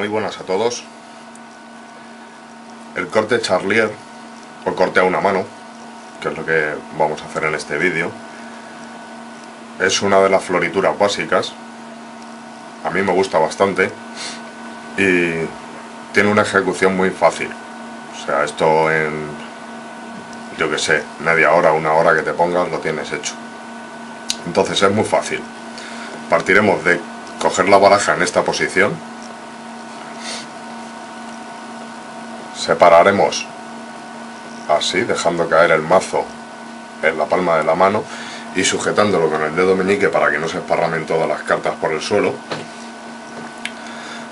muy buenas a todos. El corte charlier, o corte a una mano, que es lo que vamos a hacer en este vídeo, es una de las florituras básicas. A mí me gusta bastante y tiene una ejecución muy fácil. O sea, esto en, yo que sé, media hora, una hora que te pongas, lo tienes hecho. Entonces es muy fácil. Partiremos de coger la baraja en esta posición, separaremos así, dejando caer el mazo en la palma de la mano y sujetándolo con el dedo meñique para que no se esparramen todas las cartas por el suelo.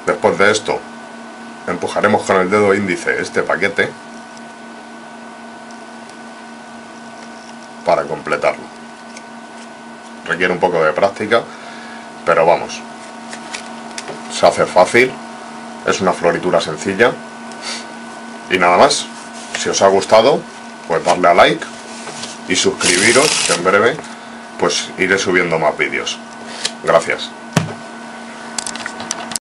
Después de esto, empujaremos con el dedo índice este paquete para completarlo. Requiere un poco de práctica, pero vamos, se hace fácil, es una floritura sencilla. Y nada más, si os ha gustado, pues darle a like y suscribiros, que en breve pues iré subiendo más vídeos. Gracias.